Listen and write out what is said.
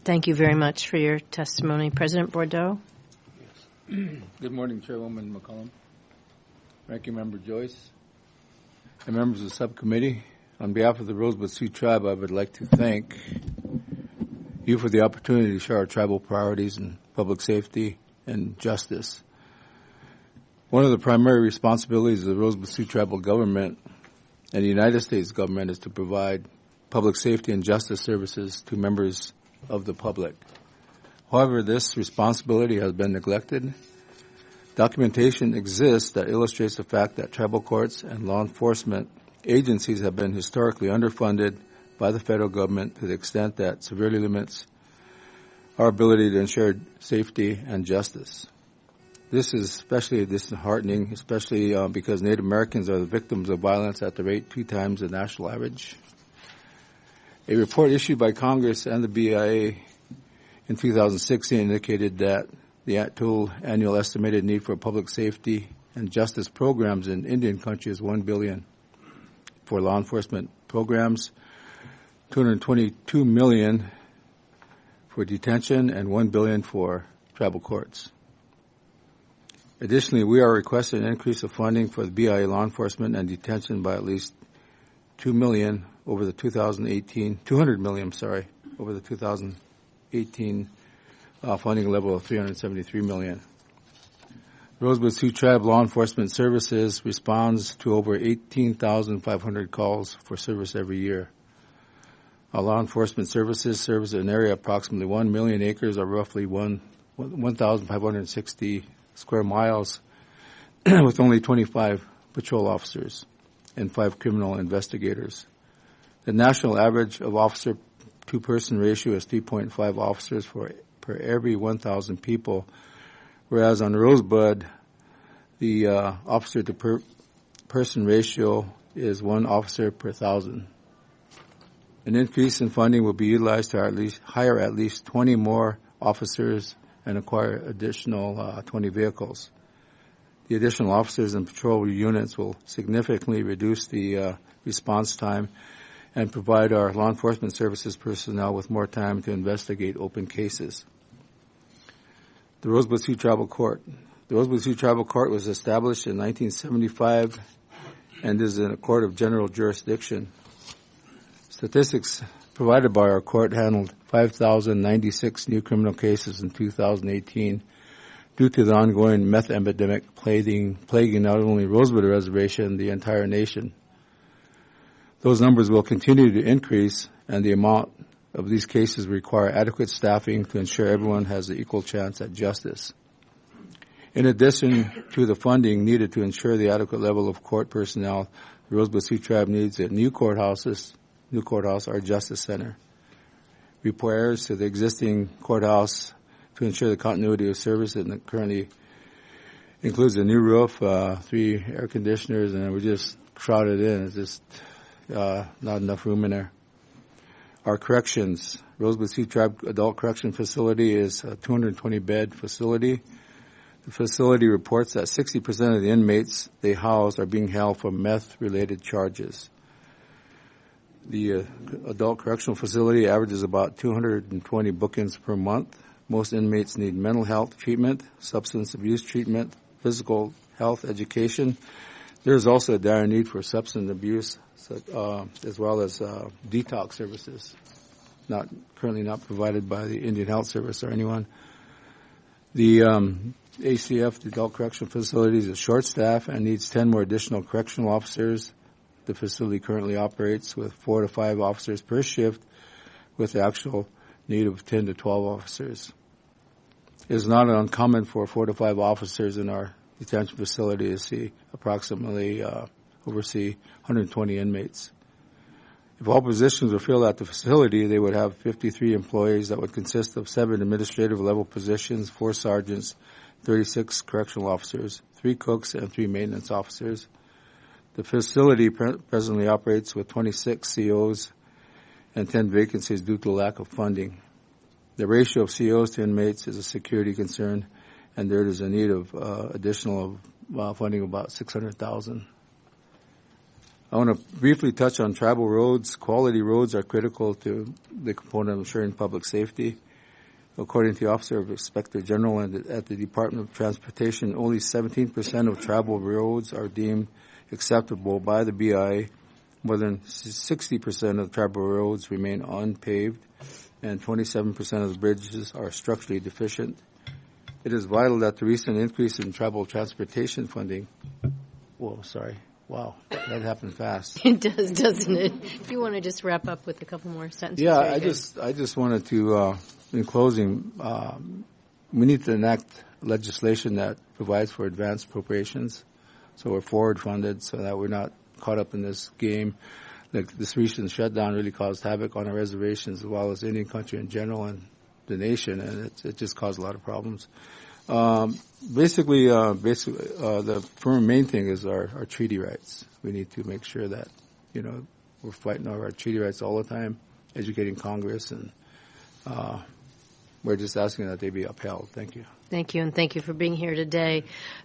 Thank you very much for your testimony. President Bordeaux? Yes. Good morning, Chairwoman McCollum, Ranking Member Joyce, and members of the subcommittee. On behalf of the Rosebud Sioux Tribe, I would like to thank you for the opportunity to share our tribal priorities in public safety and justice. One of the primary responsibilities of the Rosebud Sioux tribal government and the United States government is to provide public safety and justice services to members of the public. However, this responsibility has been neglected. Documentation exists that illustrates the fact that tribal courts and law enforcement agencies have been historically underfunded by the federal government to the extent that severely limits our ability to ensure safety and justice. This is especially disheartening, especially because Native Americans are the victims of violence at the rate 2 times the national average. A report issued by Congress and the BIA in 2016 indicated that the total annual estimated need for public safety and justice programs in Indian country is $1 billion for law enforcement programs, $222 million for detention, and $1 billion for tribal courts. Additionally, we are requesting an increase of funding for the BIA law enforcement and detention by at least $200 million over the 2018 funding level of $373 million. Rosebud Sioux Tribe Law Enforcement Services responds to over 18,500 calls for service every year. Our law enforcement services serves an area of approximately 1 million acres, or roughly 1,560 square miles, with only 25 patrol officers and 5 criminal investigators. The national average of officer-to-person ratio is 3.5 officers per every 1,000 people, whereas on Rosebud, the officer-to-person ratio is 1 officer per 1,000. An increase in funding will be utilized to hire at least 20 more officers and acquire additional 20 vehicles. The additional officers and patrol units will significantly reduce the response time and provide our law enforcement services personnel with more time to investigate open cases. The Rosebud Sioux Tribal Court. The Rosebud Sioux Tribal Court was established in 1975 and is a court of general jurisdiction. Statistics provided by our court handled 5,096 new criminal cases in 2018 due to the ongoing meth epidemic plaguing not only Rosebud Reservation, the entire nation. Those numbers will continue to increase, and the amount of these cases require adequate staffing to ensure everyone has an equal chance at justice. In addition to the funding needed to ensure the adequate level of court personnel, the Rosebud Sioux Tribe needs a new courthouse, our Justice Center. Repairs to the existing courthouse to ensure the continuity of service that currently includes a new roof, 3 air conditioners, and we're just crowded in. It's just not enough room in there. Our corrections, Rosebud Sioux Tribe Adult Correction Facility is a 220-bed facility. The facility reports that 60% of the inmates they house are being held for meth-related charges. The adult correctional facility averages about 220 bookings per month. Most inmates need mental health treatment, substance abuse treatment, physical health education. There is also a dire need for substance abuse, as well as detox services, currently not provided by the Indian Health Service or anyone. The ACF, the Adult Correctional Facility, is a short staff and needs 10 more additional correctional officers. The facility currently operates with 4 to 5 officers per shift, with the actual need of 10 to 12 officers. It is not uncommon for 4 to 5 officers in our detention facility to oversee 120 inmates. If all positions were filled at the facility, they would have 53 employees that would consist of 7 administrative level positions, 4 sergeants, 36 correctional officers, 3 cooks, and 3 maintenance officers. The facility presently operates with 26 COs and 10 vacancies due to lack of funding. The ratio of COs to inmates is a security concern, and there is a need of additional funding of about $600,000. I want to briefly touch on tribal roads. Quality roads are critical to the component of ensuring public safety. According to the Officer of Inspector General at the Department of Transportation, only 17% of travel roads are deemed acceptable by the BI. More than 60% of travel roads remain unpaved, and 27% of the bridges are structurally deficient. It is vital that the recent increase in travel transportation funding. Wow, that happened fast. It does, doesn't it? If you want to just wrap up with a couple more sentences. Yeah, I just wanted to, in closing, we need to enact legislation that provides for advanced appropriations, so we're forward funded, so that we're not caught up in this game. Like this recent shutdown really caused havoc on our reservations as well as Indian country in general and the nation, and it just caused a lot of problems. Basically, the main thing is our treaty rights. We need to make sure that, we're fighting over our treaty rights all the time, educating Congress, and we're just asking that they be upheld. Thank you. Thank you, and thank you for being here today.